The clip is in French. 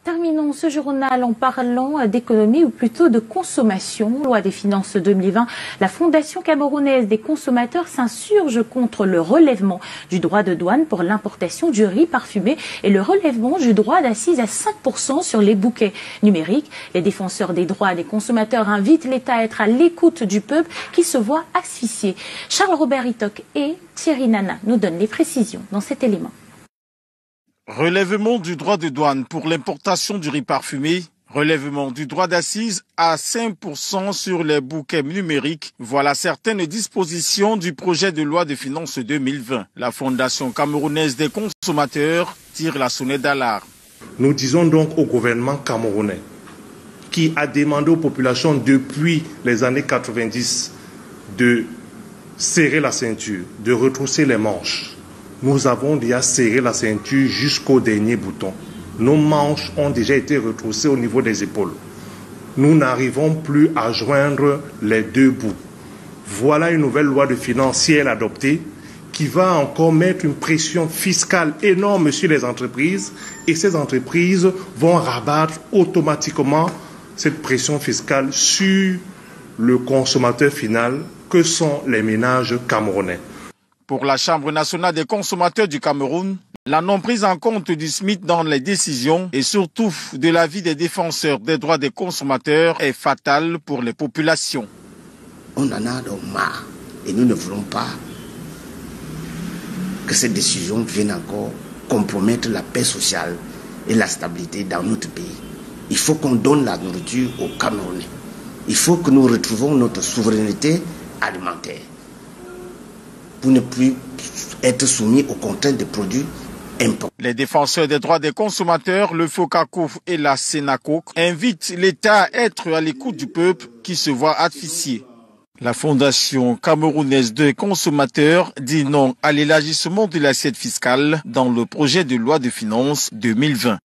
Terminons ce journal en parlant d'économie ou plutôt de consommation. Loi des finances 2020, la Fondation camerounaise des consommateurs s'insurge contre le relèvement du droit de douane pour l'importation du riz parfumé et le relèvement du droit d'accise à 5% sur les bouquets numériques. Les défenseurs des droits des consommateurs invitent l'État à être à l'écoute du peuple qui se voit asphyxié. Charles-Robert Itoc et Thierry Nana nous donnent les précisions dans cet élément. Relèvement du droit de douane pour l'importation du riz parfumé, relèvement du droit d'accise à 5% sur les bouquets numériques. Voilà certaines dispositions du projet de loi de finances 2020. La Fondation camerounaise des consommateurs tire la sonnette d'alarme. Nous disons donc au gouvernement camerounais qui a demandé aux populations depuis les années 90 de serrer la ceinture, de retrousser les manches. Nous avons déjà serré la ceinture jusqu'au dernier bouton. Nos manches ont déjà été retroussées au niveau des épaules. Nous n'arrivons plus à joindre les deux bouts. Voilà une nouvelle loi de finances adoptée qui va encore mettre une pression fiscale énorme sur les entreprises et ces entreprises vont rabattre automatiquement cette pression fiscale sur le consommateur final que sont les ménages camerounais. Pour la Chambre nationale des consommateurs du Cameroun, la non-prise en compte du SMIC dans les décisions et surtout de l'avis des défenseurs des droits des consommateurs est fatale pour les populations. On en a donc marre et nous ne voulons pas que cette décision vienne encore compromettre la paix sociale et la stabilité dans notre pays. Il faut qu'on donne la nourriture aux Camerounais. Il faut que nous retrouvons notre souveraineté alimentaire pour ne plus être soumis aux contraintes des produits importés. Les défenseurs des droits des consommateurs, le FOCACO et la SENACO, invitent l'État à être à l'écoute du peuple qui se voit asphyxié. La Fondation camerounaise des consommateurs dit non à l'élargissement de l'assiette fiscale dans le projet de loi de finances 2020.